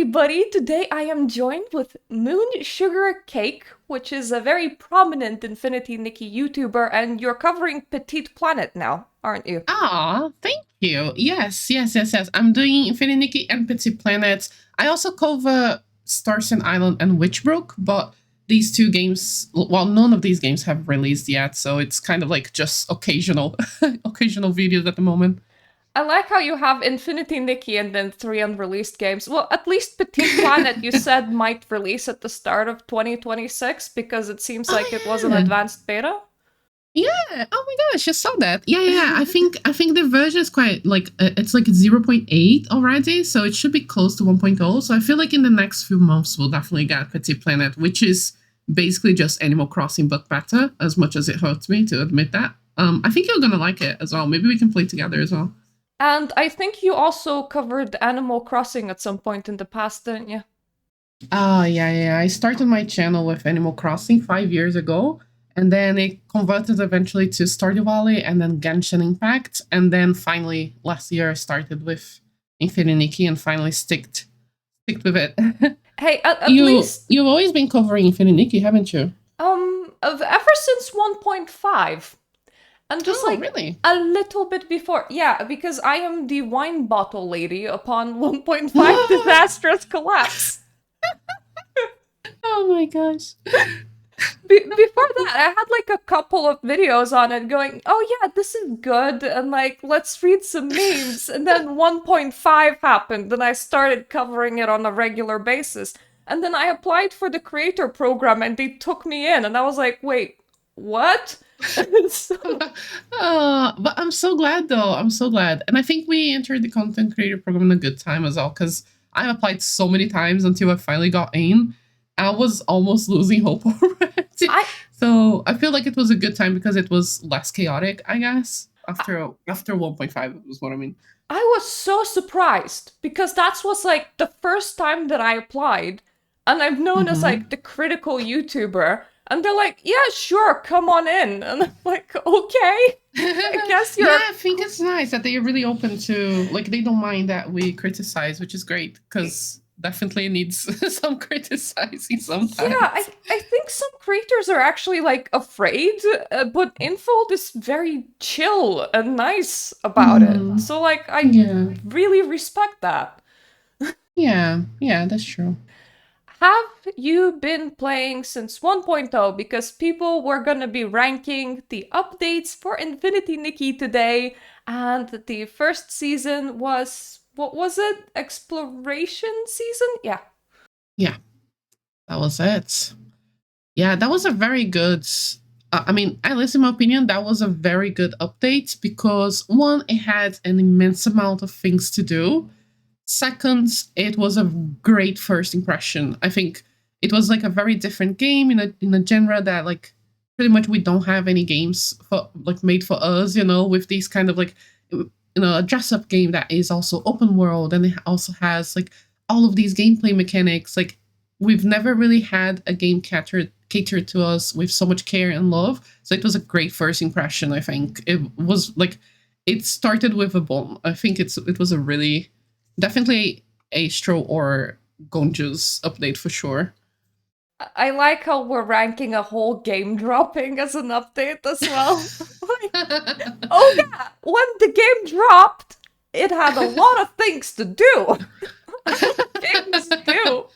everybody! Today I am joined with Moon Sugar Cake, which is a very prominent Infinity Nikki YouTuber, and you're covering Petite Planet now, aren't you? Ah, thank you. Yes. I'm doing Infinity Nikki and Petit Planets. I also cover Stars and Island and Witchbrook, but these two games, well, none of these games have released yet, so it's kind of like just occasional, occasional videos at the moment. I like how you have Infinity Nikki and then 3 unreleased games. Well, at least Petite Planet you said might release at the start of 2026 because it seems like it was an Yeah. advanced beta. Yeah. Oh my gosh, I saw that. Yeah. I think the version is quite like it's like 0.8 already, so it should be close to 1.0. So I feel like in the next few months we'll definitely get Petit Planet, which is basically just Animal Crossing but better. As much as it hurts me to admit that. I think you're gonna like it as well. Maybe we can play together as well. And I think you also covered Animal Crossing at some point in the past, didn't you? Oh, yeah. I started my channel with Animal Crossing 5 years ago, and then it converted eventually to Stardew Valley and then Genshin Impact. And then finally, last year, I started with Infinity Nikki and finally sticked with it. Hey, at least You've always been covering Infinity Nikki, haven't you? ever since 1.5. And just Oh, like really? a little bit before. Yeah, because I am the wine bottle lady upon 1.5 disastrous collapse. Oh my gosh. Before that, I had like a couple of videos on it going, oh yeah, this is good, and like, let's read some memes. And then 1.5 happened, and I started covering it on a regular basis. And then I applied for the creator program, and they took me in, and I was like, wait, what? So, But I'm so glad though. I'm so glad. And I think we entered the content creator program in a good time as well, because I applied so many times until I finally got in. I was almost losing hope already. I So I feel like it was a good time because it was less chaotic, I guess. After 1.5 was what I mean. I was so surprised because that was like the first time that I applied, and I'm known as Mm-hmm. like the critical YouTuber, and they're like, "Yeah, sure, come on in," and I'm like, "Okay, I guess Yeah, you're." I think it's nice that they are really open to like they don't mind that we criticize, which is great because definitely needs some criticizing Yeah, sometimes. I think some creators are actually like afraid, but Infold is very chill and nice about it. Mm, So like, I yeah, really respect that. yeah, that's true. Have you been playing since 1.0? Because people were gonna be ranking the updates for Infinity Nikki today, and the first season was, what was it? Exploration season? Yeah. Yeah, that was it. Yeah, that was a very good. I mean, at least in my opinion, that was a very good update because one, it had an immense amount of things to do. Second, it was a great first impression. I think it was like a very different game in a genre that like pretty much we don't have any games for like made for us, with these kind of like a dress up game that is also open world and it also has like all of these gameplay mechanics. Like we've never really had a game catered to us with so much care and love. So it was a great first impression. I think it was like it started with a bomb. I think it was a really definitely a Stro or Gonja's update for sure. I like how we're ranking a whole game dropping as an update as well. Like, oh yeah, when the game dropped, it had a lot of things to do. Games do.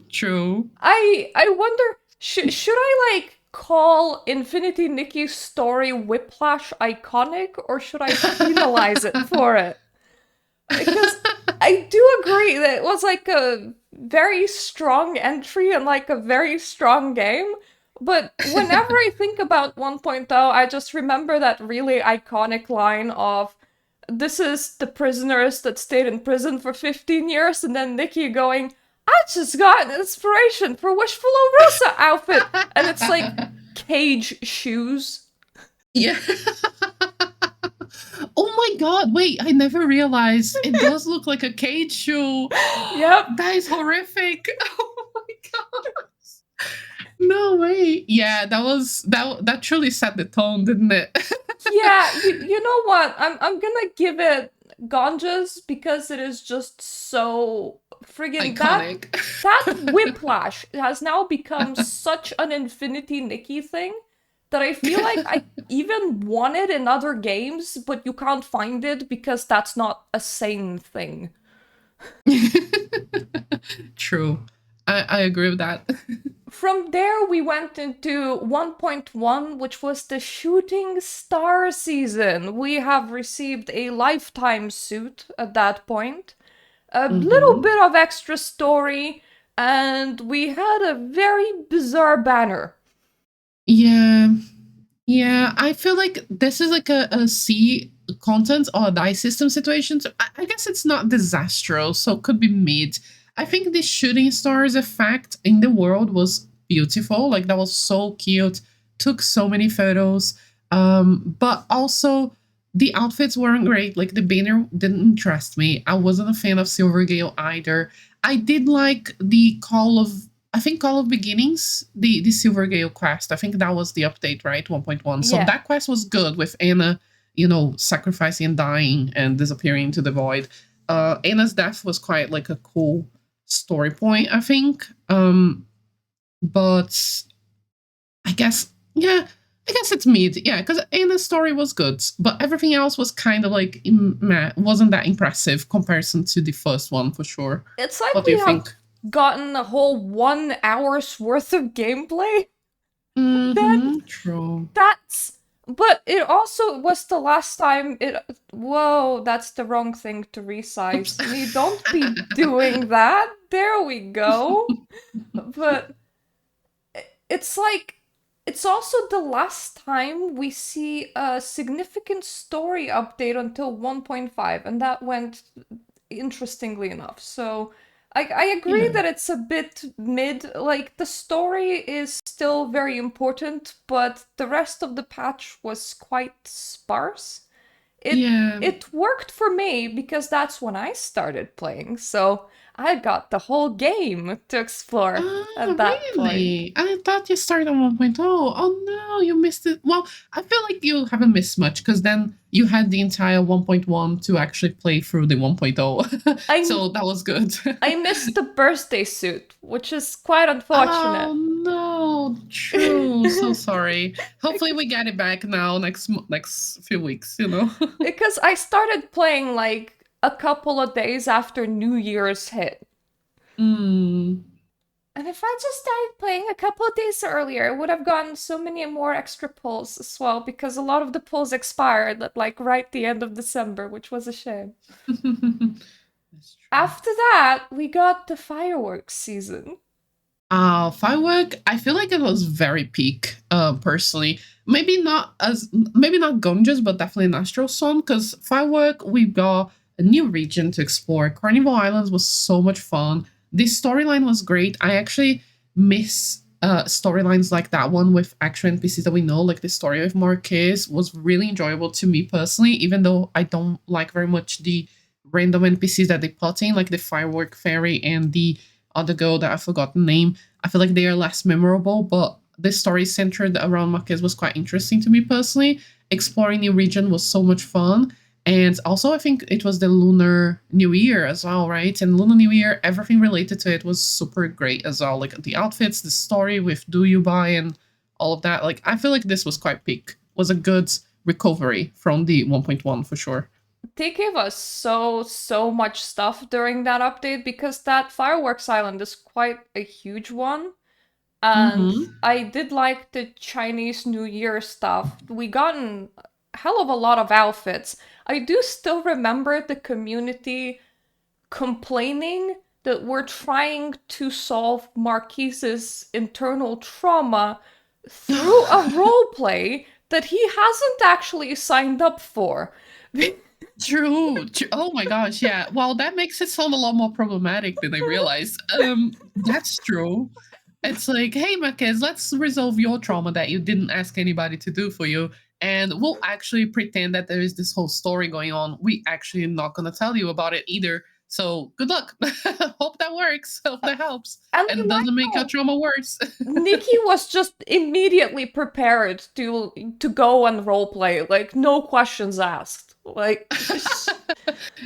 True. I wonder, should I like call Infinity Nikki's story Whiplash iconic, or should I penalize it for it? Because I do agree that it was like a very strong entry and like a very strong game. But whenever I think about 1.0, I just remember that really iconic line of, this is the prisoners that stayed in prison for 15 years, and then Nikki going, I just got an inspiration for Wishful Rosa outfit. And it's like cage shoes. Yeah. Oh my god, wait, I never realized it does look like a cage shoe. Yep. That is horrific. Oh my god. No way. Yeah, that truly set the tone, didn't it? Yeah, you know what? I'm gonna give it Ganjas because it is just so friggin' Iconic. that whiplash has now become such an Infinity Nikki thing that I feel like I even want it in other games, but you can't find it because that's not a sane thing. True. I agree with that. From there, we went into 1.1, which was the Shooting Star season. We have received a lifetime suit at that point, a little Hmm. bit of extra story, and we had a very bizarre banner. Yeah. Yeah, I feel like this is like a C content or a die system situation. So I guess it's not disastrous, so it could be mid. I think the shooting stars effect in the world was beautiful. Like that was so cute. Took so many photos. But also the outfits weren't great. Like the banner didn't interest me. I wasn't a fan of Silvergale either. I did like the Call of I think Call of Beginnings, the Silvergale quest. I think that was the update, right? 1.1. So Yeah. that quest was good with Anna, sacrificing and dying and disappearing into the void. Anna's death was quite like a cool story point, I think. But I guess, yeah, I guess it's mid. Yeah, because Anna's story was good, but everything else was kind of like meh, wasn't that impressive comparison to the first one for sure. It's like What do we you have think? gotten a whole 1 hour's worth of gameplay. Then Mm-hmm. True. that's. But it also was the last time it. Whoa, that's the wrong thing to Oops. resize me. Don't be doing that. There we go. But it's like. It's also the last time we see a significant story update until 1.5, and that went interestingly enough. So I agree Yeah. that it's a bit mid. Like the story is still very important, but the rest of the patch was quite sparse. It Yeah. it worked for me because that's when I started playing. So I got the whole game to explore Ah, at that point. really? I thought you started on 1.0. Oh no, you missed it. Well, I feel like you haven't missed much because then you had the entire 1.1 to actually play through the 1.0. I So that was good. I missed the birthday suit, which is quite Oh unfortunate. no, true. So sorry. Hopefully we get it back now next few weeks. Because I started playing like a couple of days after New Year's hit. Mm. And if I just started playing a couple of days earlier, I would have gotten so many more extra pulls as well, because a lot of the pulls expired at like right the end of December, which was a shame. That's true. After that, we got the fireworks season. Firework, I feel like it was very peak, personally. Maybe not Gunjas, but definitely Nostro Song, because Firework, we got a new region to explore. Carnival Islands was so much fun. The storyline was great. I actually miss storylines like that one with actual NPCs that we know, like the story of Marquez was really enjoyable to me personally, even though I don't like very much the random NPCs that they put in, like the Firework Fairy and the other girl that I forgot the name. I feel like they are less memorable, but the story centered around Marquez was quite interesting to me personally. Exploring new region was so much fun. And also, I think it was the Lunar New Year as well, right? And Lunar New Year, everything related to it was super great as well. Like the outfits, the story with Do You Buy and all of that. Like, I feel like this was quite peak. Was a good recovery from the 1.1 for sure. They gave us so much stuff during that update because that fireworks island is quite a huge one. And Mm-hmm. I did like the Chinese New Year stuff. We gotten a hell of a lot of outfits. I do still remember the community complaining that we're trying to solve Marquise's internal trauma through a roleplay that he hasn't actually signed up for. True. Oh my gosh, yeah. Well, that makes it sound a lot more problematic than I realized. That's true. It's like, hey, my kids, let's resolve your trauma that you didn't ask anybody to do for you. And we'll actually pretend that there is this whole story going on. We actually not gonna tell you about it either. So good luck. Hope that works. Hope that helps. And And you might doesn't make your know, trauma worse. Nikki was just immediately prepared to go and roleplay, like no questions asked. Like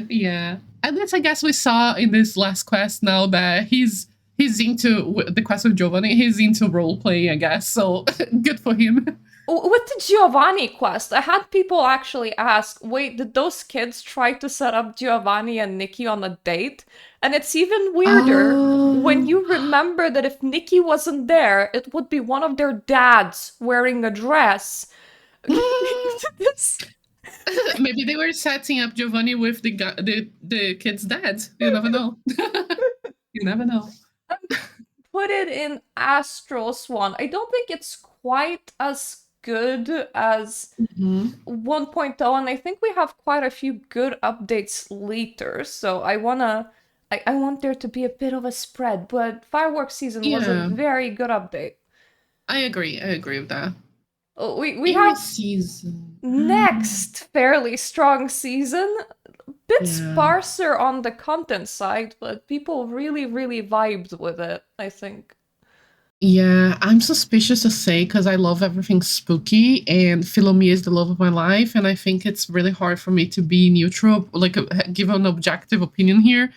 Yeah. At least I guess we saw in this last quest now that he's into the quest with Giovanni. He's into role playing, I guess. So good for him. With the Giovanni quest, I had people actually ask, wait, did those kids try to set up Giovanni and Nikki on a date? And it's even weirder when Oh. you remember that if Nikki wasn't there, it would be one of their dads wearing a dress. This- Maybe they were setting up Giovanni with the kid's dad. You never know. You never know. Put it in Astral Swan. I don't think it's quite as good as Mhm. 1.0, and I think we have quite a few good updates later, so I want there to be a bit of a spread, but Fireworks Season was a Yeah, very good update. I agree. I agree with that. We Eerie have season. next fairly strong season, bit Yeah. sparser on the content side, but people really vibed with it, I think. Yeah, I'm suspicious to say because I love everything spooky, and Philomi is the love of my life, and I think it's really hard for me to be neutral, like give an objective opinion here.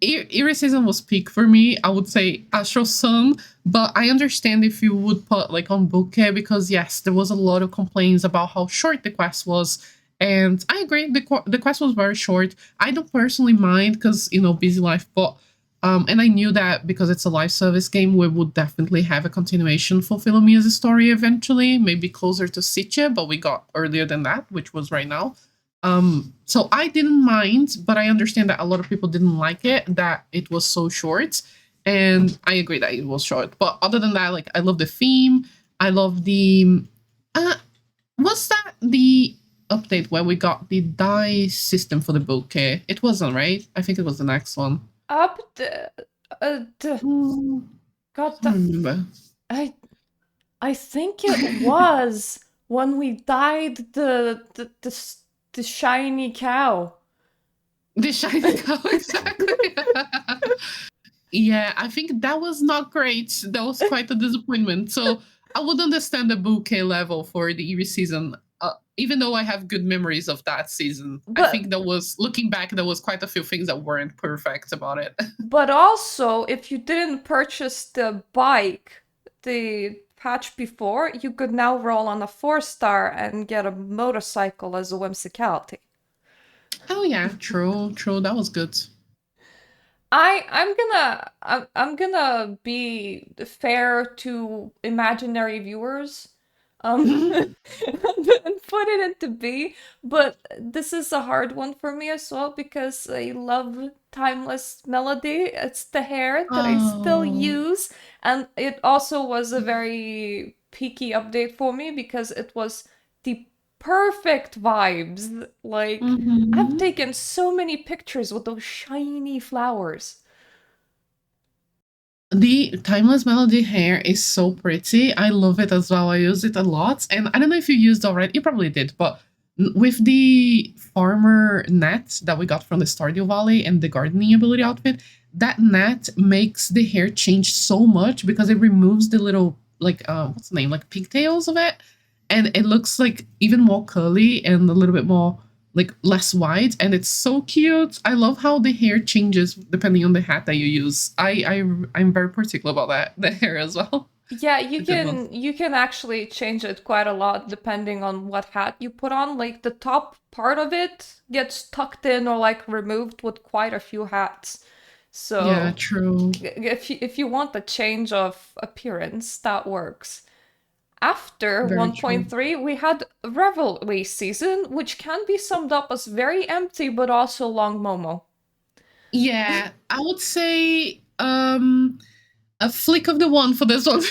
Eerie season was peak for me. I would say Astral Sun, but I understand if you would put like on bouquet because yes, there was a lot of complaints about how short the quest was, and I agree the quest was very short. I don't personally mind because busy life, but and I knew that because it's a live service game, we would definitely have a continuation for Philomea's story eventually, maybe closer to Sitcha, but we got earlier than that, which was right now. So I didn't mind, but I understand that a lot of people didn't like it, that it was so short. And I agree that it was short. But other than that, like I love the theme. I love the uh was that the update where we got the die system for the bouquet? It wasn't, right? I think it was the next one. Up the Mm, God, can't remember. I I think it was when we dyed the shiny cow. The shiny cow, exactly. Yeah, I think that was not great. That was quite a disappointment. So I would understand the bouquet level for the Eerie season, even though I have good memories of that season. I But think looking back, there was quite a few things that weren't perfect about it. but also, if you didn't purchase the bike, the patch before, you could now roll on a 4-star and get a motorcycle as a whimsicality. Oh yeah, true, true. That was good. I'm gonna be fair to imaginary viewers, and put it into B, but this is a hard one for me as well because I love Timeless Melody. It's the hair that I still Oh. use, and it also was a very peaky update for me because it was the perfect vibes. Like, I've Mhm. taken so many pictures with those shiny flowers. The Timeless Melody hair is so pretty. I love it as well. I use it a lot. And I don't know if you used already. You probably did, but with the farmer net that we got from the Stardew Valley and the gardening ability outfit, that net makes the hair change so much because it removes the little like what's the name? Like pigtails of it. And it looks like even more curly and a little bit more like less wide, and it's so cute. I love how the hair changes depending on the hat that you use. I'm very particular about that the hair as well. Yeah, It's a good one. you can actually change it quite a lot depending on what hat you put on. Like the top part of it gets tucked in or like removed with quite a few hats. Yeah, So true. if you want the change of appearance, that works. After Very true. 1.3, we had Revelry season, which can be summed up as very empty but also long Momo. Yeah, I would say a flick of the wand for this one.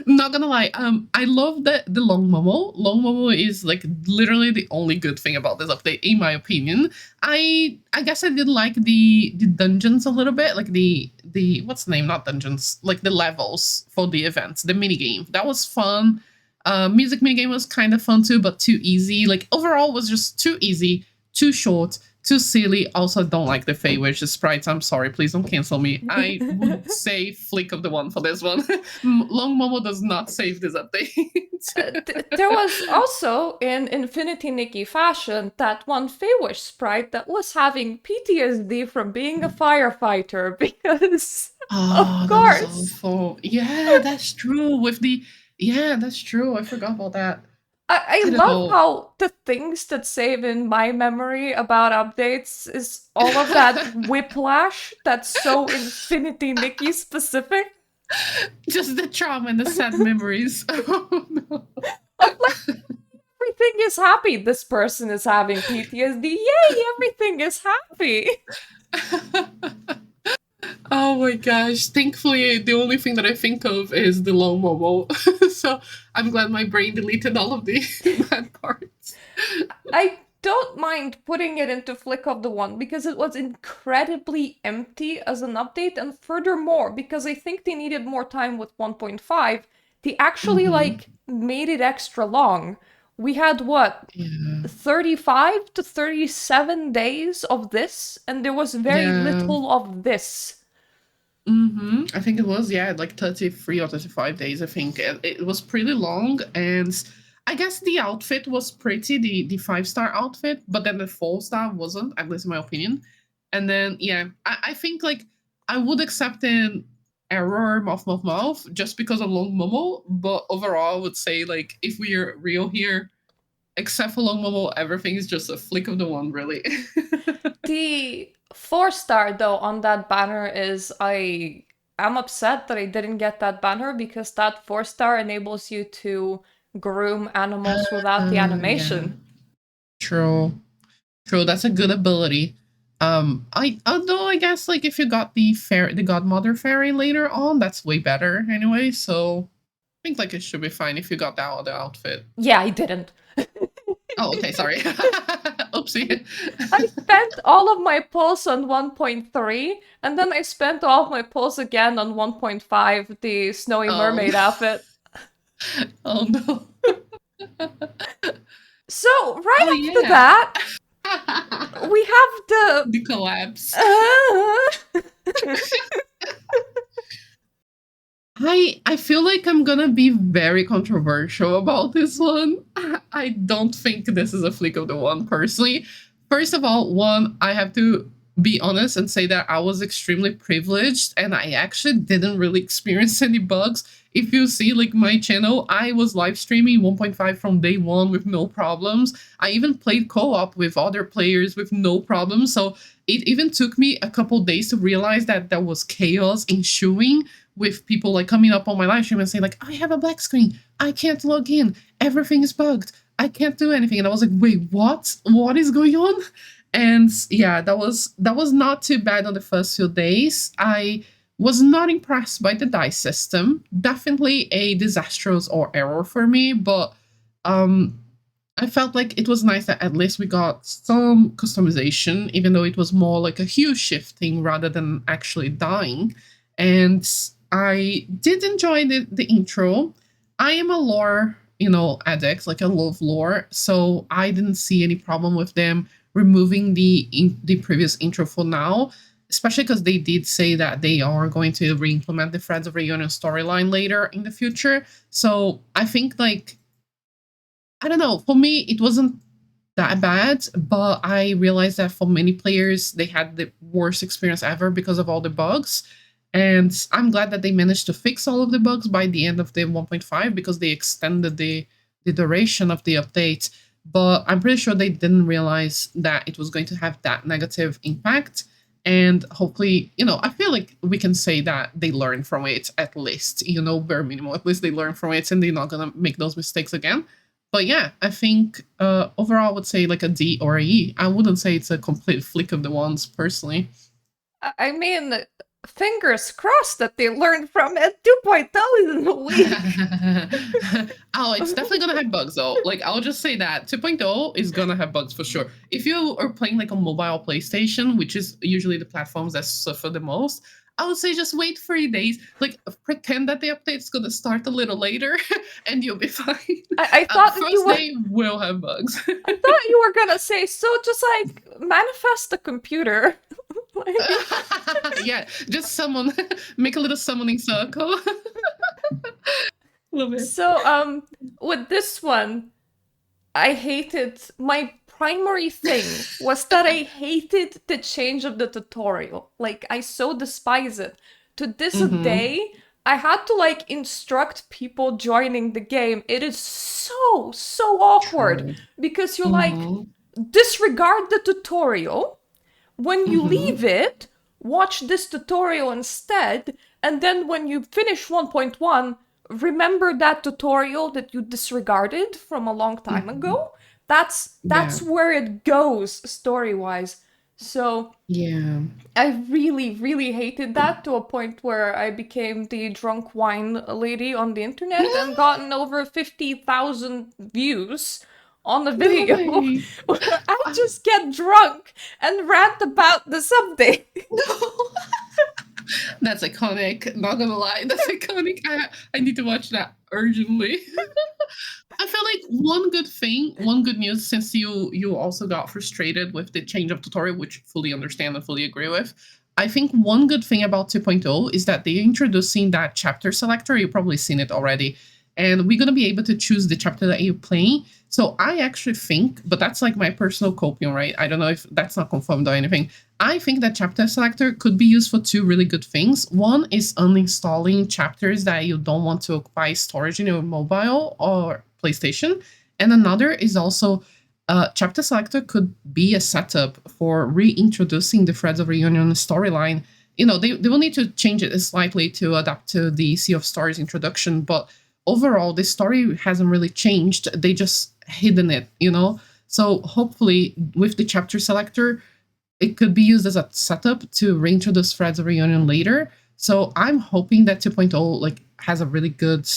Not gonna lie, I love the long momo. Long momo is like literally the only good thing about this update, in my opinion. I guess I did like the dungeons a little bit, like the what's the name? Not dungeons, like the levels for the events, the mini game. That was fun. Music mini game was kind of fun too, but too easy. Like overall, was just too easy, too short, too silly. Also, don't like the Feywish sprites. I'm sorry, please don't cancel me. I would say flick of the one for this one. Long Momo does not save this update. There was also, in Infinity Nikki fashion, that one Feywish sprite that was having PTSD from being a firefighter because, of Oh, that was course, awful. Yeah, that's true. Yeah, that's true. I forgot about that. I I don't love know. how the things that save in my memory about updates is all of that whiplash that's so Infinity Nikki specific. Just the trauma and the sad memories. Oh no. Of like, everything is happy. This person is having PTSD. Yay, everything is happy. Oh my gosh. Thankfully, the only thing that I think of is the long momo. So I'm glad my brain deleted all of the bad parts. I don't mind putting it into Flick of the One because it was incredibly empty as an update, and furthermore, because I think they needed more time with 1.5, they actually Hmm. made it extra long. We had what, Yeah. 35 to 37 days of this, and there was very Yeah. little of this. I think it was, yeah, like 33 or 35 days, I think. It was pretty long, and I guess the outfit was pretty, the 5-star outfit, but then the 4-star wasn't, at least in my opinion. And then, yeah, I think, like, I would accept an error, mouth, just because of Long Momo, but overall, I would say, like, if we are real here, except for Long Momo, everything is just a flick of the wand, really. The 4-star though on that banner is I'm upset that I didn't get that banner because that 4-star enables you to groom animals without the Yeah, animation. true. True, that's a good ability. I although I guess like if you got the godmother fairy later on, that's way better anyway. So I think like it should be fine if you got that other outfit. Yeah, I didn't. Oh, okay, sorry. Oopsie. I spent all of my pulse on 1.3, and then I spent all of my pulse again on 1.5, the snowy Oh, mermaid outfit. oh no. So, right Oh after yeah. that, we have the. The collapse. I feel like I'm gonna be very controversial about this one. I don't think this is a flick of the one personally. First of all, one, I have to be honest and say that I was extremely privileged and I actually didn't really experience any bugs. If you see like my channel, I was live streaming 1.5 from day one with no problems. I even played co-op with other players with no problems. So it even took me a couple days to realize that there was chaos ensuing with people like coming up on my live stream and saying like, I have a black screen, I can't log in, everything is bugged, I can't do anything. And I was like, wait, what is going on? And yeah, that was not too bad on the first few days. I was not impressed by the dice system. Definitely a disastrous or error for me, but um I felt like it was nice that at least we got some customization, even though it was more like a hue shifting rather than actually dying. And I did enjoy the intro. I am a lore, addict, like I love lore, so I didn't see any problem with them removing the previous intro for now, especially because they did say that they are going to re-implement the Threads of Reunion storyline later in the future. So I think like I don't know. For me, it wasn't that bad, but I realized that for many players, they had the worst experience ever because of all the bugs. And I'm glad that they managed to fix all of the bugs by the end of the 1.5 because they extended the duration of the update. But I'm pretty sure they didn't realize that it was going to have that negative impact. And hopefully, I feel like we can say that they learned from it at least, bare minimum. At least they learned from it and they're not going to make those mistakes again. But yeah, I think overall I would say like a D or a E. I wouldn't say it's a complete flick of the wands personally. I mean, Fingers crossed that they learned from it. 2.0 in a week. Oh, it's definitely gonna have bugs though. Like I'll just say that 2.0 is gonna have bugs for sure. If you are playing like a mobile PlayStation, which is usually the platforms that suffer the most, I would say just wait 3 days. Like pretend that the update's gonna start a little later, and you'll be fine. I thought that you First were. day will have bugs. I thought you were gonna say, so just like manifest the computer. Yeah, just summon, make a little summoning circle. Love it. So, with this one, I hated my primary thing was that I hated the change of the tutorial. Like, I so despise it. To this Mm-hmm. day, I had to like instruct people joining the game. It is so awkward True. because you're like, Mm-hmm. disregard the tutorial. When you Mm-hmm. leave it, watch this tutorial instead, and then when you finish 1.1, remember that tutorial that you disregarded from a long time Mm-hmm. ago. That's Yeah. where it goes story-wise. So Yeah. I really hated that to a point where I became the drunk wine lady on the internet and gotten over 50,000 views on the No video way. where I just get drunk and rant about this update. No. That's iconic. Not gonna lie, that's iconic. I need to watch that urgently. I feel like one good news, since you also got frustrated with the change of tutorial, which fully understand and fully agree with. I think one good thing about 2.0 is that they're introducing that chapter selector. You've probably seen it already. And we're gonna be able to choose the chapter that you're playing. So I actually think, but that's like my personal copium, right? I don't know if that's not confirmed or anything. I think that chapter selector could be used for two really good things. One is uninstalling chapters that you don't want to occupy storage in your mobile or PlayStation. And another is also chapter selector could be a setup for reintroducing the Threads of Reunion storyline. You know, they will need to change it slightly to adapt to the Sea of Stars introduction, but overall, the story hasn't really changed. They just hidden it, you know? So hopefully, with the chapter selector, it could be used as a setup to reintroduce Threads of Reunion later. So I'm hoping that 2.0 like has a really good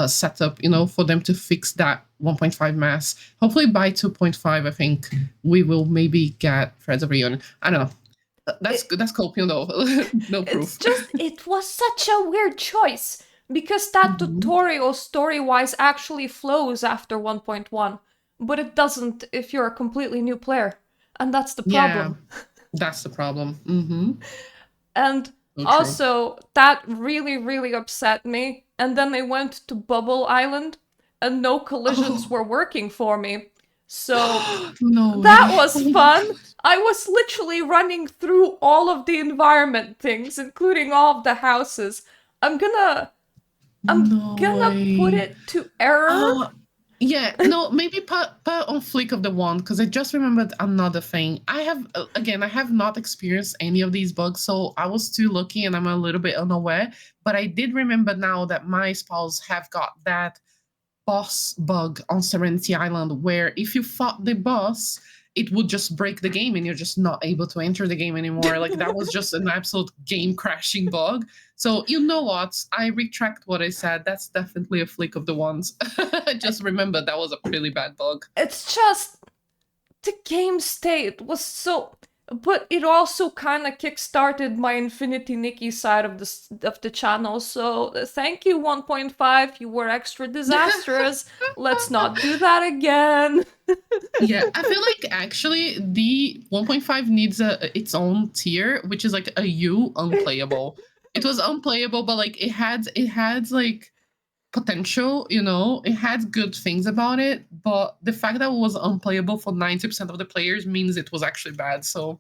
setup, you know, for them to fix that 1.5 mass. Hopefully by 2.5, I think we will maybe get Threads of Reunion. I don't know. That's It, good. That's copium though. No it's proof. just, it was such a weird choice because that Mhm. tutorial story-wise actually flows after 1.1, but it doesn't if you're a completely new player. And that's the Yeah, problem. that's the problem. Mm-hmm. And So true. also, that really upset me. And then they went to Bubble Island, and no collisions Oh, were working for me. So no that way. was Oh my fun. god. I was literally running through all of the environment things, including all of the houses. I'm gonna I'm No gonna put way. it to error. Oh, yeah. No, maybe put on flick of the wand because I just remembered another thing. I have, again, I have not experienced any of these bugs, so I was too lucky and I'm a little bit unaware. But I did remember now that my spouse have got that boss bug on Serenity Island where if you fought the boss, it would just break the game and you're just not able to enter the game anymore. Like that was just an absolute game crashing bug. So you know what? I retract what I said. That's definitely a flick of the wands. I just remember that was a really bad bug. It's just the game state was so, but it also kind of kickstarted my Infinity Nikki side of the channel. So thank you 1.5, you were extra disastrous. Let's not do that again. Yeah, I feel like actually the 1.5 needs its own tier, which is like a U unplayable. It was unplayable, but like it had like potential, you know, it had good things about it, but the fact that it was unplayable for 90% of the players means it was actually bad. So,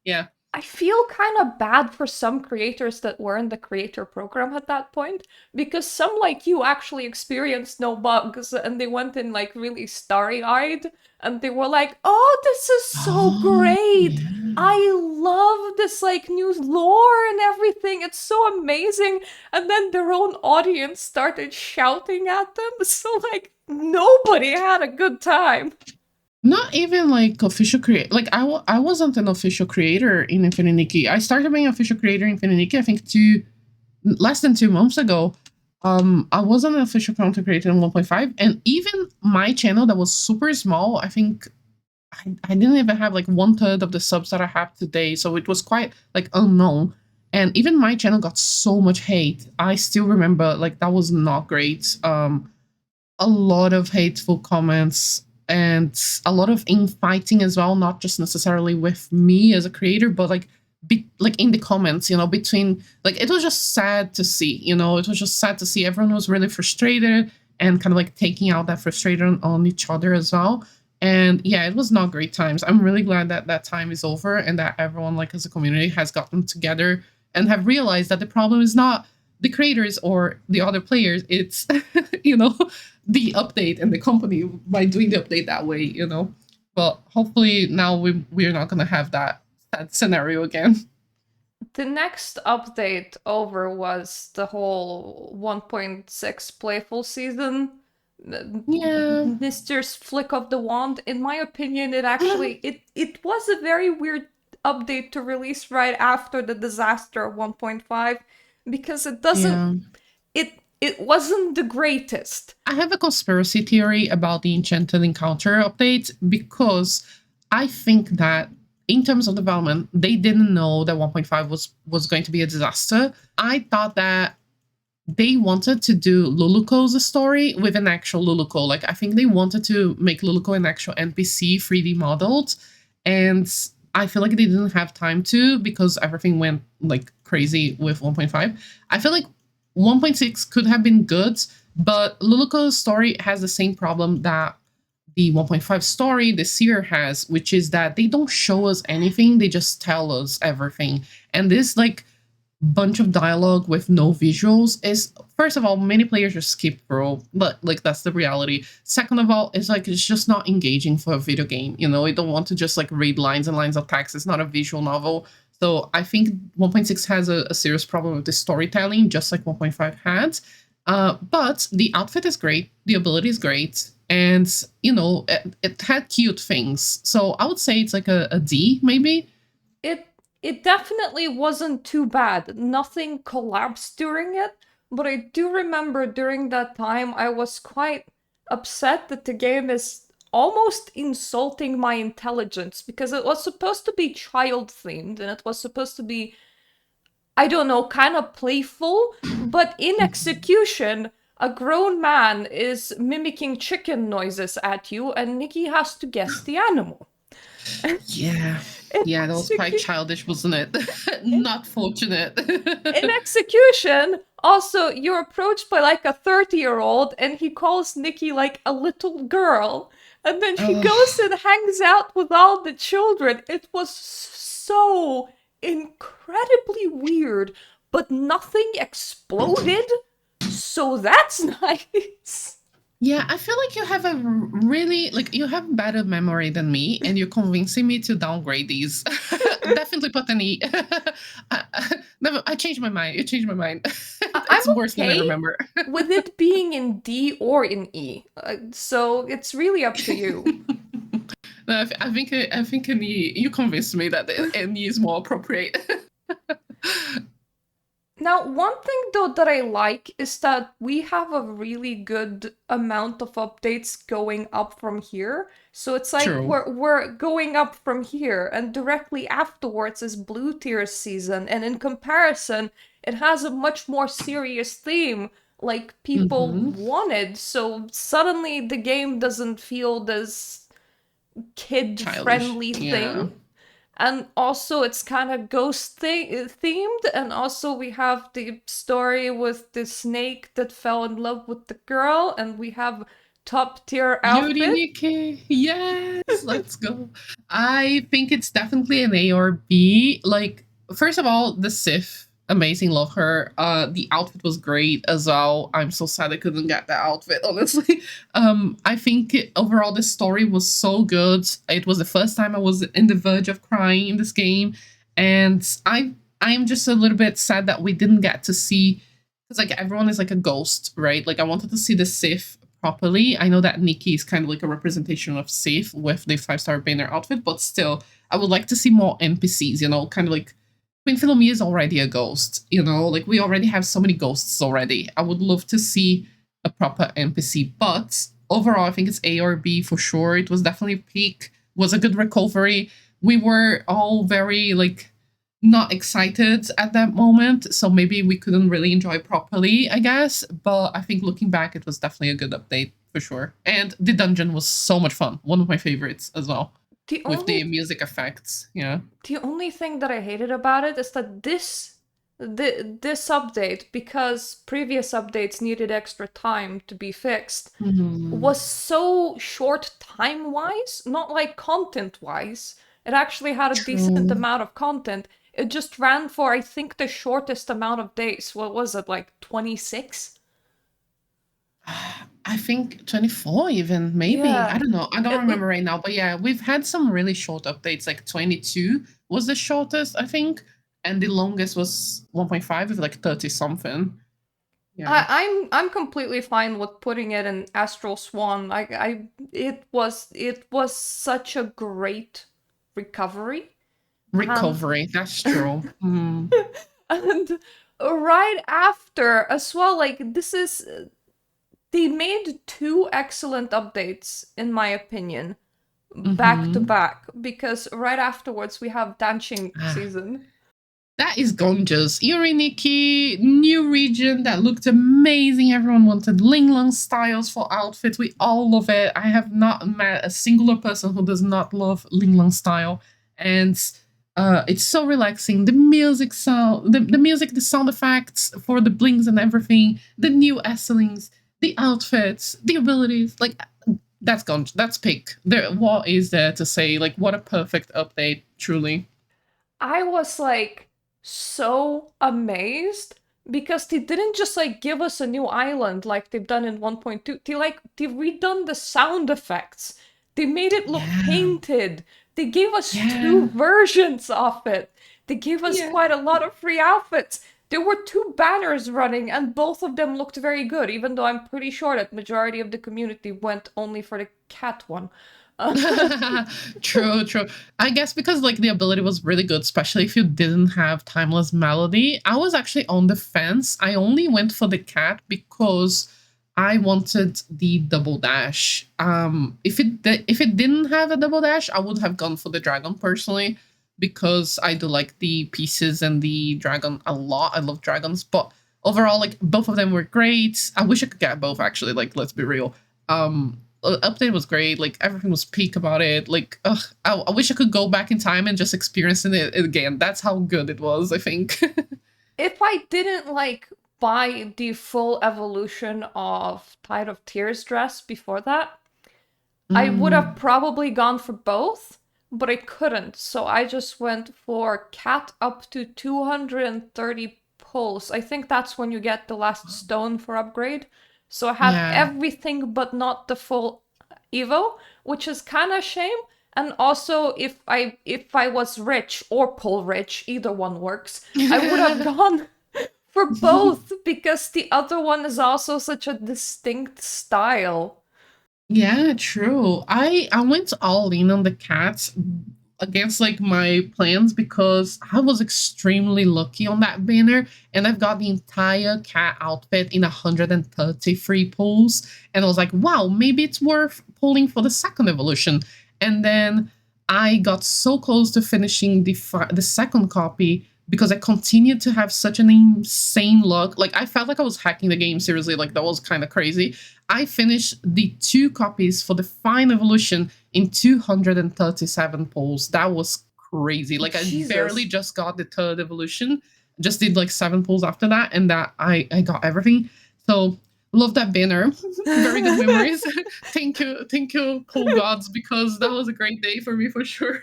yeah. I feel kind of bad for some creators that were in the creator program at that point because some like you actually experienced no bugs and they went in like really starry-eyed and they were like, "Oh, this is so Oh, great. yeah. I love this like new lore and everything. It's so amazing." And then their own audience started shouting at them. So like nobody had a good time. Not even like official create. Like I wasn't an official creator in Infinity Nikki. I started being official creator in Infinity Nikki, I think less than 2 months ago. I wasn't an official content creator in 1.5, and even my channel that was super small, I think I didn't even have like 1/3 of the subs that I have today. So it was quite like unknown. And even my channel got so much hate. I still remember like that was not great. A lot of hateful comments and a lot of infighting as well, not just necessarily with me as a creator, but like like in the comments, between, like, it was just sad to see, it was just sad to see everyone was really frustrated and kind of like taking out that frustration on each other as well. And yeah, it was not great times. I'm really glad that that time is over and that everyone, like, as a community, has gotten together and have realized that the problem is not the creators or the other players, it's the update and the company by doing the update that way. But hopefully now we're not gonna have that scenario again. The next update over was the whole 1.6 Playful season. Yeah. Mr.'s flick of the wand. In my opinion, it was a very weird update to release right after the disaster of 1.5 because Yeah. it wasn't the greatest. I have a conspiracy theory about the Enchanted Encounter update because I think that in terms of development, they didn't know that 1.5 was going to be a disaster. I thought that they wanted to do Luluko's story with an actual Luluko. Like, I think they wanted to make Luluko an actual NPC 3D modeled. And I feel like they didn't have time to because everything went like crazy with 1.5. I feel like 1.6 could have been good, but Luluko's story has the same problem that the 1.5 story, the seer, has, which is that they don't show us anything, they just tell us everything. And this, like, bunch of dialogue with no visuals is, first of all, many players just skip through, but like that's the reality. Second of all, it's just not engaging for a video game. You don't want to just like read lines and lines of text. It's not a visual novel. So I think 1.6 has a serious problem with the storytelling, just like 1.5 had. But the outfit is great, the ability is great, and it had cute things. So I would say it's like a D, maybe. It definitely wasn't too bad. Nothing collapsed during it, but I do remember during that time I was quite upset that the game is almost insulting my intelligence because it was supposed to be child themed and it was supposed to be, I don't know, kind of playful, but in execution, a grown man is mimicking chicken noises at you and Nikki has to guess the animal. Yeah. In Yeah, that was quite execu- childish, wasn't it? in Not fortunate. in execution, also, you're approached by like a 30-year-old and he calls Nikki like a little girl. And then she Ugh. goes and hangs out with all the children. It was so incredibly weird, but nothing exploded. So that's nice. Yeah, I feel like you have a really, like, you have better memory than me, and you're convincing me to downgrade these. Definitely put an E. Never, I changed my mind. You changed my mind. I'm It's worse than I okay remember. with it being in D or in E. So it's really up to you. No, I think an E. You convinced me that an E is more appropriate. Now, one thing though that I like is that we have a really good amount of updates going up from here. So it's like True. we're going up from here, and directly afterwards is Blue Tears season, and in comparison, it has a much more serious theme like people Mm-hmm. wanted. So suddenly the game doesn't feel this Childish. kid-friendly Yeah. thing. And also it's kind of themed, and also we have the story with the snake that fell in love with the girl, and we have top tier Beauty outfit. Nikki. Yes, let's go. I think it's definitely an A or B. Like, first of all, the Sif, amazing, love her. The outfit was great as well. I'm so sad I couldn't get that outfit, honestly. I think overall the story was so good. It was the first time I was in the verge of crying in this game. And I'm just a little bit sad that we didn't get to see, because like everyone is like a ghost, right? Like, I wanted to see the Sif properly. I know that Nikki is kind of like a representation of Sif with the 5-star banner outfit, but still, I would like to see more NPCs, kind of like Queen Philomena is already a ghost, like we already have so many ghosts already. I would love to see a proper NPC, but overall, I think it's A or B for sure. It was definitely a peak, was a good recovery. We were all very like not excited at that moment, so maybe we couldn't really enjoy properly, I guess. But I think looking back, it was definitely a good update for sure. And the dungeon was so much fun. One of my favorites as well, The with the only music effects. Yeah. the only thing that I hated about it is that this update, because previous updates needed extra time to be fixed, was so short time-wise, not like content-wise. It actually had a decent True. amount of content. It just ran for, I think, the shortest amount of days. What was it, like 26? I think 24 even, maybe. I Yeah. don't know. I don't It, remember right now. But yeah, we've had some really short updates, like 22 was the shortest, I think. And the longest was 1.5 with like 30 something. Yeah. I'm completely fine with putting it in Astral Swan. It was such a great recovery. And Recovery, that's true. Mm. and right after as well, like they made two excellent updates in my opinion, back to Mm-hmm. back, because right afterwards we have dancing Ah, season. that is gorgeous. Eerie Nikki, new region that looked amazing. Everyone wanted Ling Long styles for outfits. We all love it. I have not met a singular person who does not love Ling Long style. And it's so relaxing. The music sound, the music, the sound effects for the blings and everything, the new Esselings, the outfits, the abilities. Like, that's gone. That's peak. There, what is there to say? Like, what a perfect update, truly. I was like so amazed because they didn't just like give us a new island like they've done in 1.2. They redone the sound effects. They made it look Yeah. painted. They gave us two Yeah. versions of it. They gave us Yeah. quite a lot of free outfits. There were two banners running and both of them looked very good, even though I'm pretty sure that majority of the community went only for the cat one. True, true. I guess because like the ability was really good, especially if you didn't have timeless melody. I was actually on the fence. I only went for the cat because I wanted the double dash. If it didn't have a double dash, I would have gone for the dragon personally because I do like the pieces and the dragon a lot. I love dragons, but overall, like both of them were great. I wish I could get both actually. Like, let's be real. Update was great. Like everything was peak about it. Like, ugh, I wish I could go back in time and just experiencing it again. That's how good it was, I think. If I didn't like buy the full evolution of Tide of Tears dress before that, I would have Mm, probably gone for both, but I couldn't. So I just went for cat up to 230 pulls. I think that's when you get the last stone for upgrade. So I had yeah. everything but not the full Evo, which is kind of shame. And also, if I was rich or pull rich, either one works, I would have gone for both because the other one is also such a distinct style. Yeah, true. I went all in on the cats against like my plans because I was extremely lucky on that banner and I've got the entire cat outfit in 133 pulls and I was like, wow, maybe it's worth pulling for the second evolution. And then I got so close to finishing the second copy because I continued to have such an insane luck. Like I felt like I was hacking the game seriously, like that was kind of crazy. I finished the two copies for the fine evolution in 237 polls. That was crazy. Like I barely Jesus. just got the third evolution. Just did like 7 polls after that, and that I got everything. So love that banner. Very good memories. Thank you, poll gods, because that was a great day for me for sure.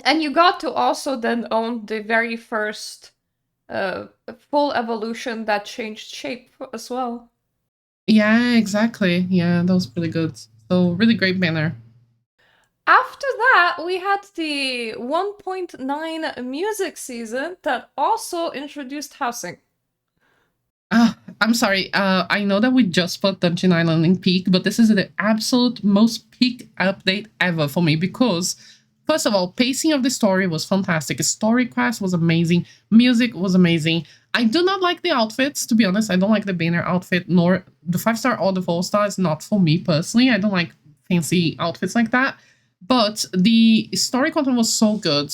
And you got to also then own the very first uh, full evolution that changed shape as well. Yeah, exactly. Yeah, that was really good. So really great banner. After that, we had the 1.9 music season that also introduced housing. Ah, I'm sorry. I know that we just put Dungeon Island in peak, but this is the absolute most peak update ever for me because, first of all, pacing of the story was fantastic. The story quest was amazing. Music was amazing. I do not like the outfits, to be honest. I don't like the banner outfit, nor the 5-star or the 4-star is not for me personally. I don't like fancy outfits like that. But the story content was so good.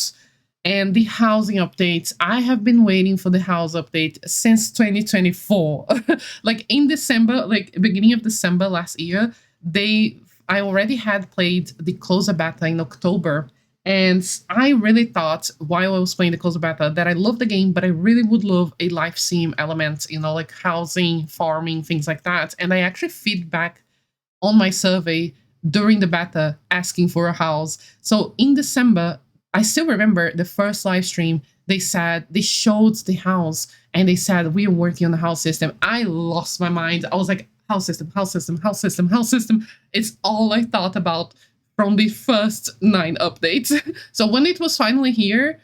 And the housing updates, I have been waiting for the house update since 2024. Like in December, like beginning of December last year, I already had played the closer beta in October. And I really thought while I was playing the closer beta that I love the game, but I really would love a life sim element, like housing, farming, things like that. And I actually feedback on my survey during the beta asking for a house. So in December, I still remember the first live stream. They showed the house and they said, we are working on the house system. I lost my mind. I was like, house system, house system, house system, house system. It's all I thought about from the first 9 updates. So when it was finally here,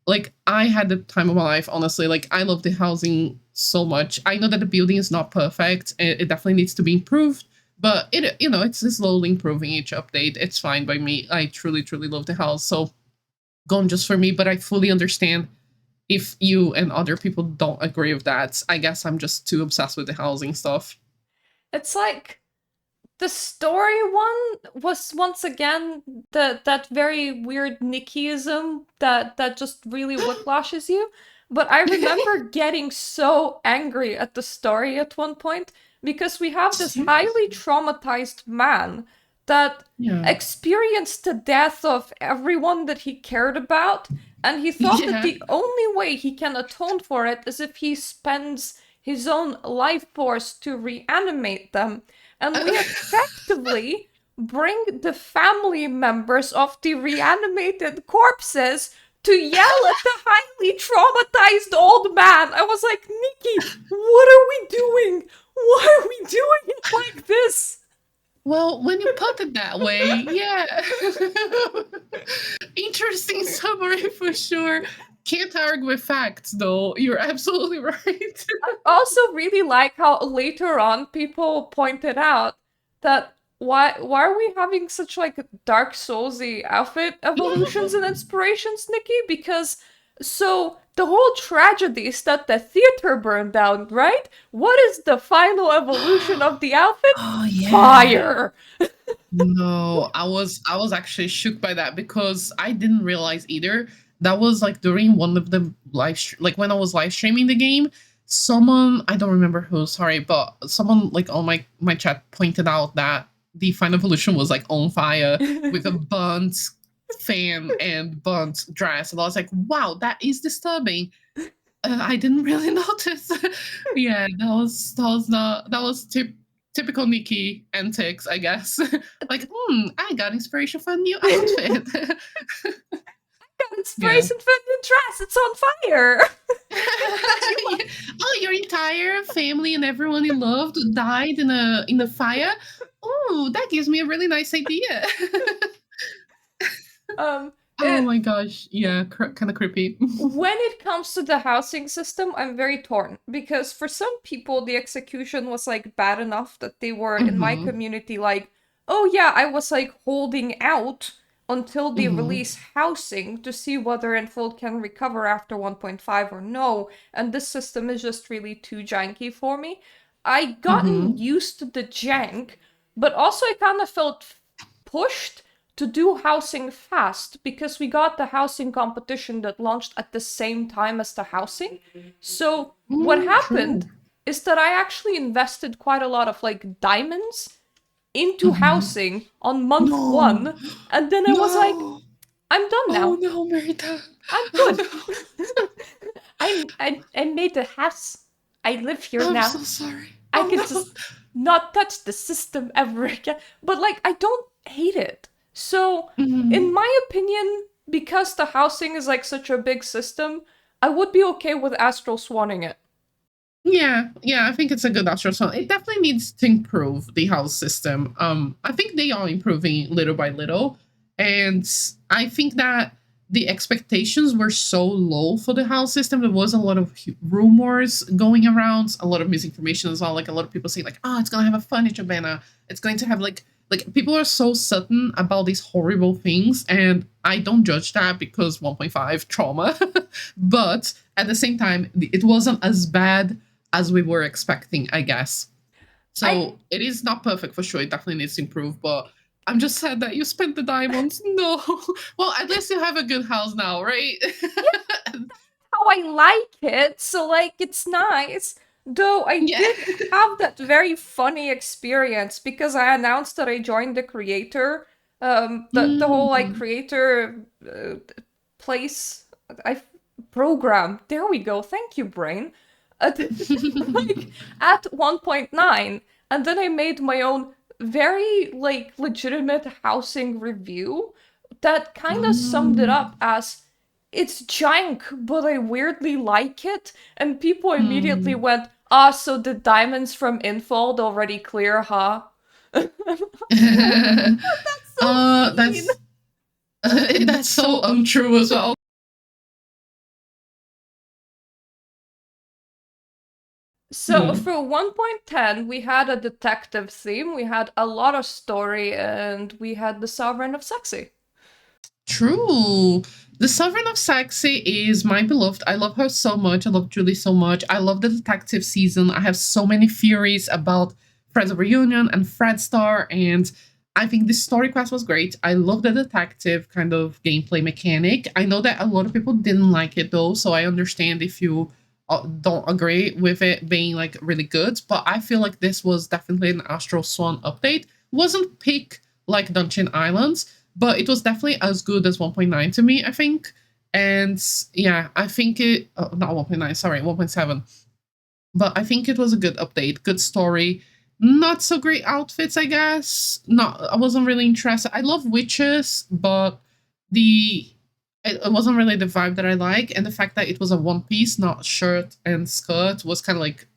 like I had the time of my life, honestly. Like I love the housing so much. I know that the building is not perfect. It definitely needs to be improved. But it's slowly improving each update. It's fine by me. I truly, truly love the house. So gone just for me, but I fully understand if you and other people don't agree with that. I guess I'm just too obsessed with the housing stuff. It's like the story one was once again that very weird Nikkiism that just really whiplashes you. But I remember getting so angry at the story at one point because we have this highly traumatized man that Yeah. experienced the death of everyone that he cared about, and he thought that Yeah. the only way he can atone for it is if he spends his own life force to reanimate them. And we effectively bring the family members of the reanimated corpses to yell at the highly traumatized old man. I was like, Nikki, what are we doing? Why are we doing it like this? Well, when you put it that way, yeah. Interesting summary for sure. Can't argue with facts, though. You're absolutely right. I also really like how later on people pointed out that why are we having such like Dark Soulsy outfit evolutions and inspirations, Nikki? Because so the whole tragedy is that the theater burned down, right? What is the final evolution of the outfit? Oh yeah. Fire! No, I was actually shook by that because I didn't realize either. That was like during one of the like when I was live streaming the game, someone, I don't remember who, sorry, but someone like on my chat pointed out that the final evolution was like on fire with a burnt fan and burnt dress, and I was like, wow, that is disturbing. I didn't really notice. Yeah, that was typical Nikki antics, I guess. Like, I got inspiration for a new outfit. Yeah. Inspiration for the dress, it's on fire! Oh, your entire family and everyone you loved died in a fire. Oh, that gives me a really nice idea. Um, Oh my gosh, yeah, kind of creepy. when it comes to the housing system, I'm very torn because for some people the execution was like bad enough that they were in my Mhm, community like, oh yeah, I was like holding out until they mhm, release housing to see whether Enfold can recover after 1.5 or no, and this system is just really too janky for me. I gotten mhm. used to the jank, but also I kind of felt pushed to do housing fast because we got the housing competition that launched at the same time as the housing. So what True. happened is that I actually invested quite a lot of like diamonds into Mhm. housing on month No, 1, and then I was like, no. I'm done Oh now. no, Mirta. I'm Oh good. no. I made a house. I live here I'm now. so sorry. I Oh can no. just not touch the system ever again. But like, I don't hate it. So, in Mhm. my opinion, because the housing is like such a big system, I would be okay with Astral Swanning it. Yeah, yeah, I think it's a good Astro song. It definitely needs to improve the house system. I think they are improving little by little, and I think that the expectations were so low for the house system. There was a lot of rumors going around, a lot of misinformation as well. Like a lot of people saying, like, "Oh, it's gonna have a furniture banner. It's going to have like people are so certain about these horrible things." And I don't judge that because 1.5 trauma, but at the same time, it wasn't as bad as we were expecting, I guess. I So it is not perfect for sure. It definitely needs to improve, but I'm just sad that you spent the diamonds. No. Well, at least you have a good house now, right? how I like it, so like it's nice. Though I Yeah. did have that very funny experience because I announced that I joined the creator, the whole like Mm. creator place, I program. There we go. Thank you, brain. At, like at 1.9, and then I made my own very like legitimate housing review that kind of summed it Mm. up as it's jank, but I weirdly like it. And people immediately Mm. went, ah, so the diamonds from Infold already clear, huh? That's so mean. That's that's so untrue as well. So Mm. for 1.10, we had a detective theme, we had a lot of story, and we had the Sovereign of Sexy. True. The Sovereign of Sexy is my beloved. I love her so much. I love Julie so much. I love the detective season. I have so many theories about Friends of Reunion and Fred Star, and I think the story quest was great. I love the detective kind of gameplay mechanic. I know that a lot of people didn't like it though, so I understand if you don't agree with it being like really good. But I feel like this was definitely an Astral Swan update. Wasn't peak like Dungeon Islands, but it was definitely as good as 1.9 to me, I think. And yeah, I think it, not 1.9, sorry, 1.7. But I think it was a good update, good story. Not so great outfits, I guess. Not, I wasn't really interested. I love witches, but the it wasn't really the vibe that I like, and the fact that it was a one piece, not shirt and skirt, was kind of like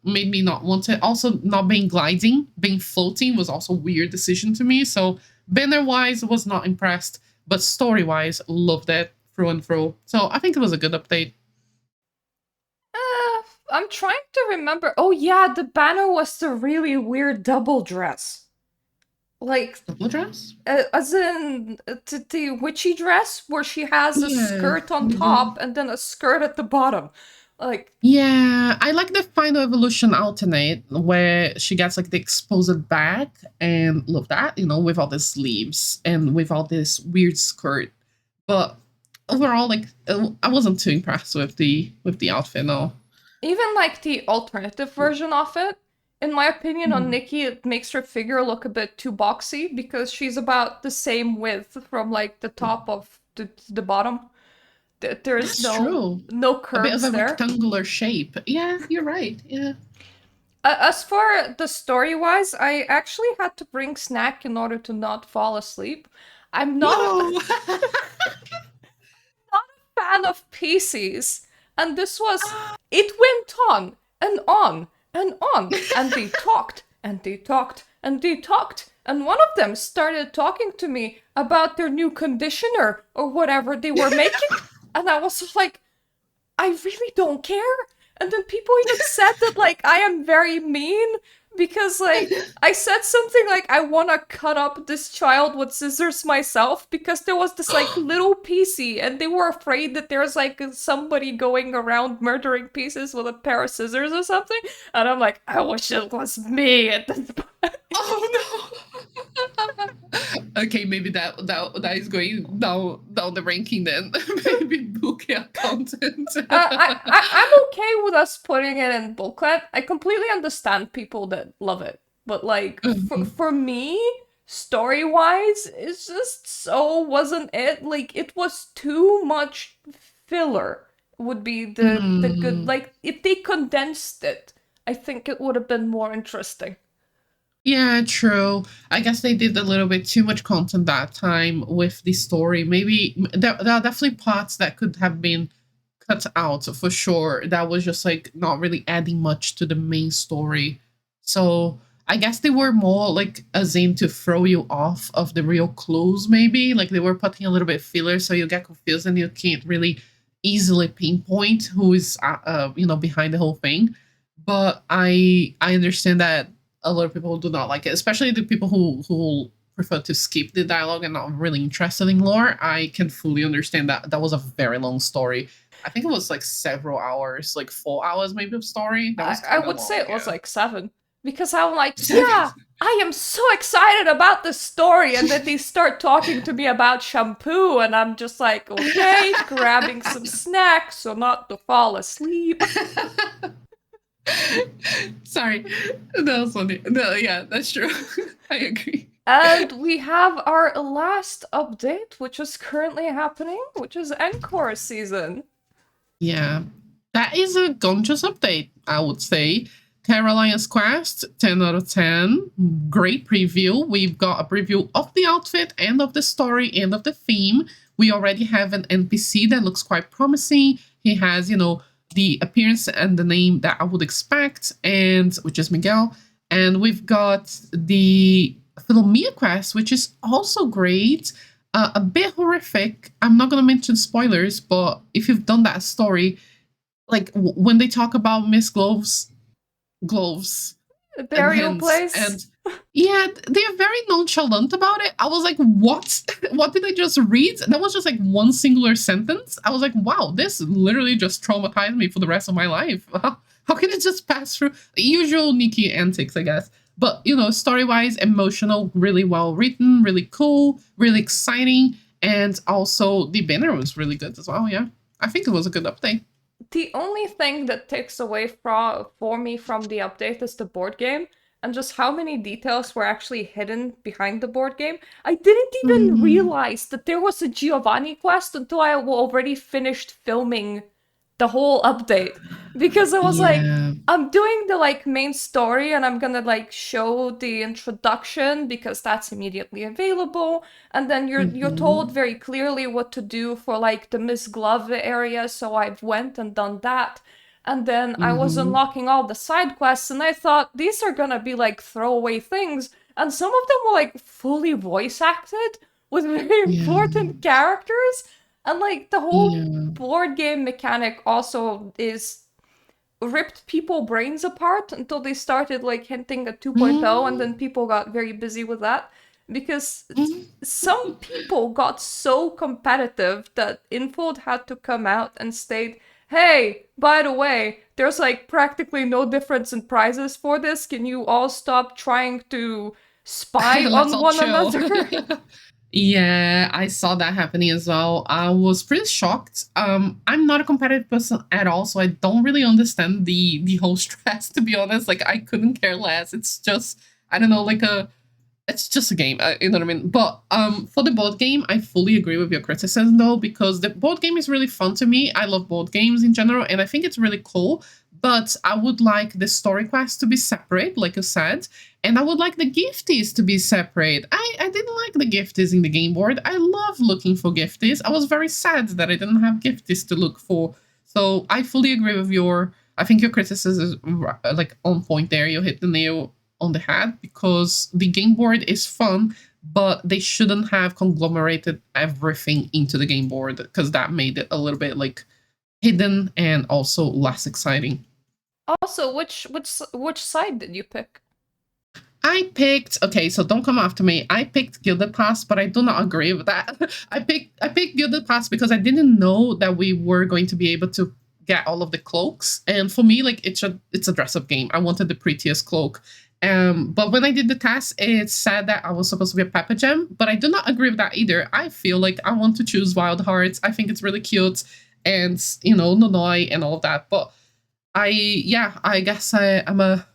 made me not want it. Also, not being gliding, being floating was also a weird decision to me. So banner wise, was not impressed, but story wise, loved it through and through. So I think it was a good update. I'm trying to remember. Oh yeah, the banner was the really weird double dress. Like, Double dress? as in the witchy dress where she has a Yeah. skirt on top and then a skirt at the bottom. Like, Yeah, I like the final evolution alternate where she gets like the exposed back and love that, with all the sleeves and with all this weird skirt. But overall, like I wasn't too impressed with the outfit. No. even like the alternative version of it, in my opinion, on Mhm. Nikki, it makes her figure look a bit too boxy because she's about the same width from like the top of the bottom. There's That's no true. no A bit of curves a there. rectangular shape. Yeah, you're right. Yeah. As for the story wise, I actually had to bring snack in order to not fall asleep. I'm not a No. fan of PCs, and this was. It went on and on and on, and they talked and they talked and they talked, and one of them started talking to me about their new conditioner or whatever they were making, and I was like, I really don't care. And then people even said that like I am very mean because like I said something like I want to cut up this child with scissors myself because there was this like little PC and they were afraid that there's like somebody going around murdering pieces with a pair of scissors or something. And I'm like, I wish it was me at this point. Oh no. Okay, maybe that is going down the ranking then. Maybe bouquet content. I'm okay with us putting it in booklet. I completely understand people that love it, but like for me, story wise, it's just so wasn't it. Like it was too much filler. Would be the good Hmm. like if they condensed it, I think it would have been more interesting. Yeah, true. I guess they did a little bit too much content that time with the story. Maybe there are definitely parts that could have been cut out for sure. That was just like not really adding much to the main story. So I guess they were more like as in to throw you off of the real clues, maybe. Like they were putting a little bit filler so you get confused and you can't really easily pinpoint who is behind the whole thing. But I understand that a lot of people do not like it, especially the people who prefer to skip the dialogue and not really interested in lore. I can fully understand that that was a very long story. I think it was like several hours, like 4 hours maybe of story. That was I kind of would say long, it was yeah. like 7. Because I'm like, Seven. yeah, I am so excited about the story. And then they start talking to me about shampoo, and I'm just like, okay, grabbing some snacks so not to fall asleep. Sorry, that was funny. No, yeah, that's true. I agree. And we have our last update, which is currently happening, which is Encore season. Yeah, that is a gorgeous update, I would say. Caroline's Quest, 10 out of 10. Great preview. We've got a preview of the outfit and of the story and of the theme. We already have an NPC that looks quite promising. He has, the appearance and the name that I would expect, and which is Miguel. And we've got the Philomia quest, which is also great. A bit horrific. I'm not going to mention spoilers, but if you've done that story, like when they talk about Miss Gloves and Burial hands, place. and yeah, they are very nonchalant about it. I was like, what? What did I just read? That was just like one singular sentence. I was like, wow, this literally just traumatized me for the rest of my life. How can it just pass through? Usual Nikki antics, I guess. But story wise, emotional, really well written, really cool, really exciting, and also the banner was really good as well. Yeah, I think it was a good update. The only thing that takes away for me from the update is the board game and just how many details were actually hidden behind the board game. I didn't even Mhm. realize that there was a Giovanni quest until I already finished filming the whole update because I was like, Yeah. I'm doing the like main story and I'm gonna like show the introduction because that's immediately available, and then you're told Mhm. very clearly what to do for like the Miss Glove area, so I've went and done that. And then I was Mhm. unlocking all the side quests and I thought these are gonna be like throwaway things, and some of them were like fully voice acted with very Yeah. important characters, and like the whole Yeah. board game mechanic also is ripped people brains apart until they started like hinting at 2.0, and Mhm. then people got very busy with that because Mhm. some people got so competitive that Infold had to come out and state, hey, by the way, there's like practically no difference in prizes for this, can you all stop trying to spy Let's on all one chill. another? Yeah, I saw that happening as well. I was pretty shocked. I'm not a competitive person at all, so I don't really understand the whole stress, to be honest. Like I couldn't care less. It's just I don't know, like a it's just a game, you know what I mean? But for the board game, I fully agree with your criticism though, because the board game is really fun to me. I love board games in general, and I think it's really cool. But I would like the story quest to be separate, like you said, and I would like the gifties to be separate. I didn't like the gifties in the game board. I love looking for gifties. I was very sad that I didn't have gifties to look for. So I fully agree with your. I think your criticism is like on point there. You hit the nail on the head because the game board is fun, but they shouldn't have conglomerated everything into the game board because that made it a little bit like hidden and also less exciting. Also, which side did you pick? I picked okay, so don't come after me. I picked Gilded Pass, but I do not agree with that. I picked Gilded Pass because I didn't know that we were going to be able to get all of the cloaks. And for me, like it's a dress up game. I wanted the prettiest cloak. But when I did the test, it said that I was supposed to be a Pepper Gem, but I do not agree with that either. I feel like I want to choose Wild Hearts. I think it's really cute and Nonoi and all of that. But I guess I'm a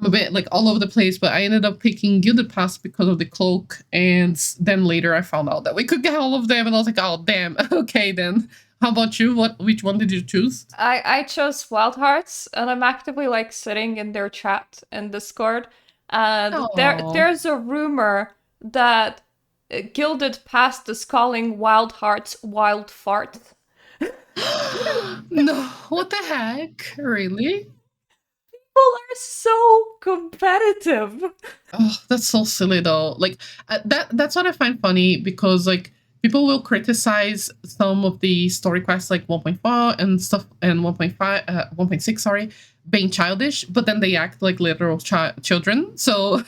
bit like all over the place, but I ended up picking Gilded Pass because of the cloak, and then later I found out that we could get all of them, and I was like, oh damn, okay then. How about you? Which one did you choose? I chose Wild Hearts, and I'm actively like sitting in their chat in Discord, and Oh there's a rumor that Gilded Past is calling Wild Hearts Wild Fart. no! What the heck? Really? are so competitive. Oh, that's so silly though. Like that's what I find funny because like people will criticize some of the story quests like 1.4 and stuff and 1.5 1.6 sorry being childish, but then they act like literal children. So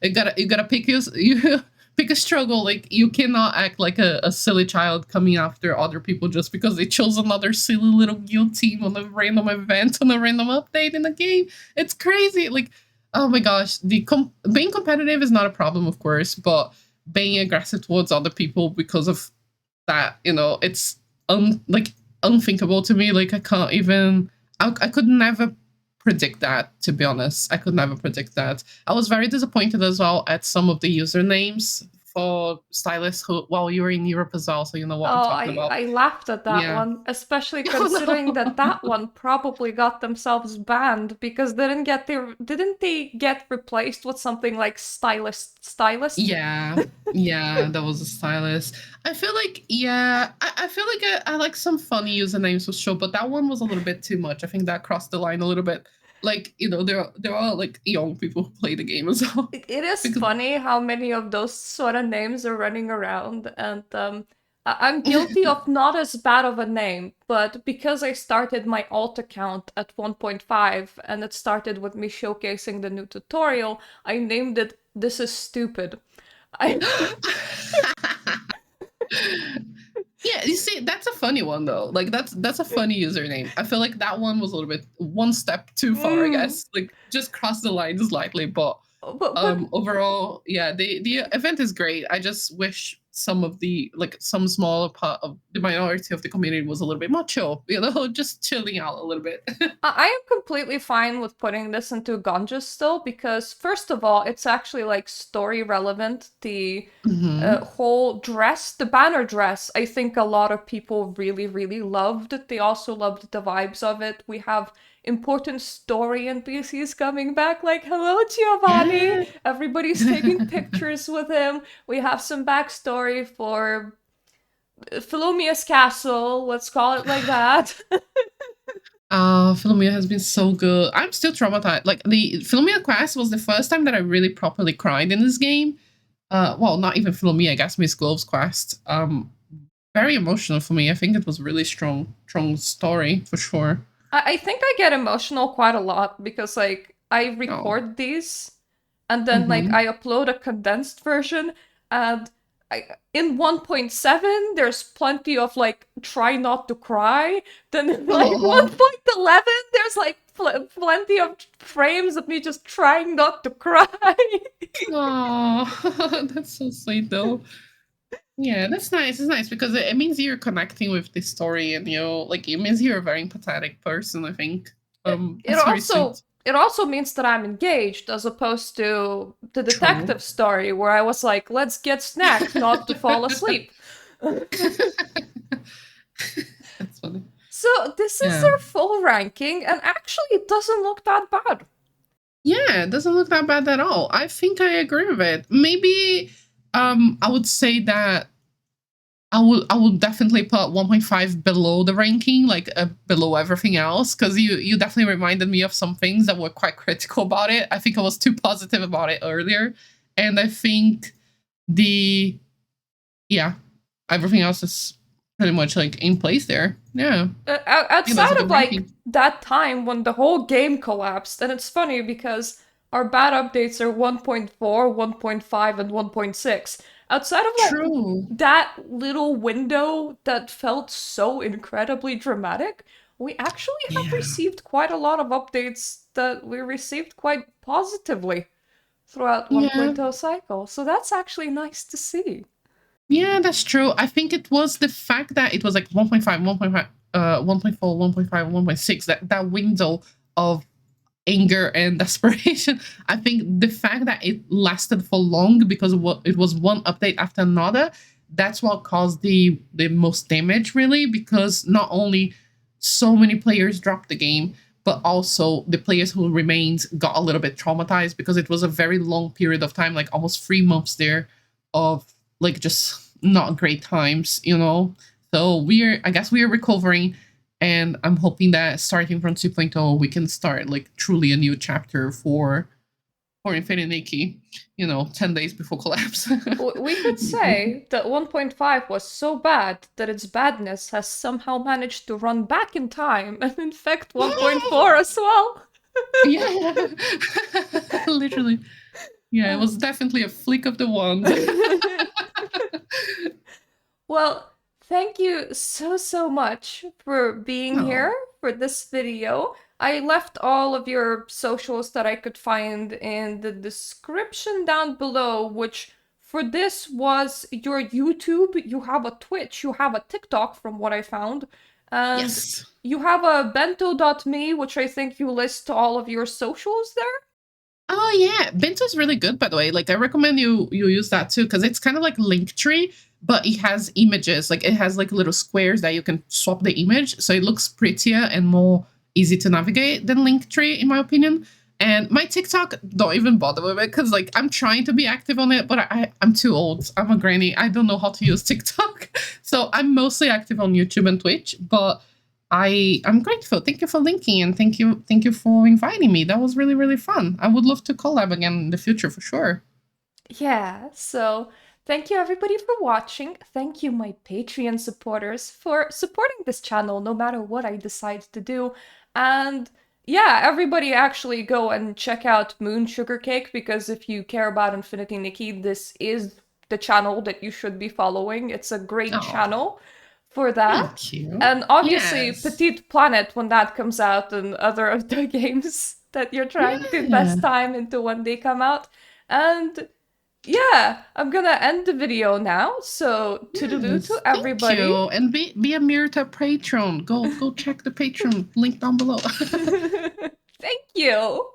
you gotta pick you pick a struggle. Like you cannot act like a silly child coming after other people just because they chose another silly little guild team on a random event on a random update in the game. It's crazy. Like oh my gosh, being competitive is not a problem, of course, but being aggressive towards other people because of that, it's like unthinkable to me. Like I can't even. I could never predict that. To be honest, I could never predict that. I was very disappointed as well at some of the usernames for stylists who, while you were in Europe as well, so you know what I'm Oh, talking about. I laughed at that Yeah. one, especially Oh considering that no. that one probably got themselves banned because didn't they get replaced with something like stylist? Yeah, yeah, that was a stylist. I feel like, yeah, I feel like I like some funny usernames for sure, but that one was a little bit too much. I think that crossed the line a little bit. Like, there are like young people who play the game as well. It is Because funny how many of those sort of names are running around, and I'm guilty of not as bad of a name, but because I started my alt account at 1.5 and it started with me showcasing the new tutorial, I named it "This is Stupid." I yeah, you see, that's a funny one though. Like that's a funny username. I feel like that one was a little bit one step too far, I mm, guess. Like just cross the line slightly, but but overall, yeah, the event is great. I just wish some of the like some smaller part of the minority of the community was a little bit more chill, just chilling out a little bit. I am completely fine with putting this into Ganja still because, first of all, it's actually like story relevant. The Hmm. whole dress, the banner dress, I think a lot of people really, really loved. They also loved the vibes of it. We have important story NPCs coming back, like, hello, Giovanni. Yeah. Everybody's taking pictures with him. We have some backstory for Philomia's castle, let's call it like that. Philomena has been so good. I'm still traumatized. Like the Philomena quest was the first time that I really properly cried in this game. Well, not even Philomena, I guess Miss Glove's quest. Very emotional for me. I think it was really strong story for sure. I think I get emotional quite a lot because like I Oh. record these and then like Mm-hmm. I upload a condensed version and in 1.7 there's plenty of like try not to cry. Then in like Oh. 1.11 there's like plenty of frames of me just trying not to cry. Oh, that's so sweet though. Yeah, that's nice. It's nice because it means you're connecting with the story and like it means you're a very empathetic person, I think. It That's very also sweet. it also means that I'm engaged as opposed to the True. detective story where I was like, let's get snack, not to fall asleep. That's funny. So this is Yeah. their full ranking, and actually it doesn't look that bad. Yeah, it doesn't look that bad at all. I think I agree with it. Maybe I would say that I would definitely put 1.5 below the ranking, like below everything else, because you definitely reminded me of some things that were quite critical about it. I think I was too positive about it earlier, and I think the yeah, everything else is pretty much like in place there. Yeah, I think that's a Outside of good like ranking. that time when the whole game collapsed, and it's funny because our bad updates are 1.4, 1.5, and 1.6. Outside of like True. that little window that felt so incredibly dramatic, we actually have Yeah. received quite a lot of updates that we received quite positively throughout Yeah. 1.0 cycle. So that's actually nice to see. Yeah, that's true. I think it was the fact that it was like 1.5, 1.5, 1.4, 1.5, 1.6, that window of anger and desperation. I think the fact that it lasted for long because it was one update after another, that's what caused the most damage really, because not only so many players dropped the game, but also the players who remained got a little bit traumatized because it was a very long period of time, like almost 3 months there of like just not great times. So I guess we are recovering, And I'm hoping that starting from 2.0, we can start like truly a new chapter for Infinity Nikki, 10 days before collapse. We could say that 1.5 was so bad that its badness has somehow managed to run back in time and infect 1.4 as well. Yeah. Literally. Yeah, it was definitely a flick of the wand. Well, thank you so much for being Oh, here for this video. I left all of your socials that I could find in the description down below, which for this was your YouTube, you have a Twitch, you have a TikTok from what I found, and yes. you have a bento.me, which I think you list all of your socials there. Oh yeah, Bento is really good, by the way. Like I recommend you use that too, because it's kind of like Linktree, but it has images. Like it has like little squares that you can swap the image, so it looks prettier and more easy to navigate than Linktree, in my opinion. And my TikTok, don't even bother with it, because like I'm trying to be active on it, but I'm too old. I'm a granny. I don't know how to use TikTok, so I'm mostly active on YouTube and Twitch. But I'm grateful. Thank you for linking, and thank you for inviting me. That was really, really fun. I would love to collab again in the future for sure. Yeah, so thank you everybody for watching. Thank you, my Patreon supporters, for supporting this channel no matter what I decide to do. And yeah, everybody actually go and check out Moon Sugar Cake, because if you care about Infinity Nikki, this is the channel that you should be following. It's a great Oh, channel for that. thank you. And obviously, Yes. Petite Planet when that comes out, and other of the games that you're trying to Yeah. invest time into when they come out. And yeah, I'm gonna end the video now. So toodaloo to Yes. Thank everybody. you. And be a Mirta patron. Go check the Patreon link down below. Thank you.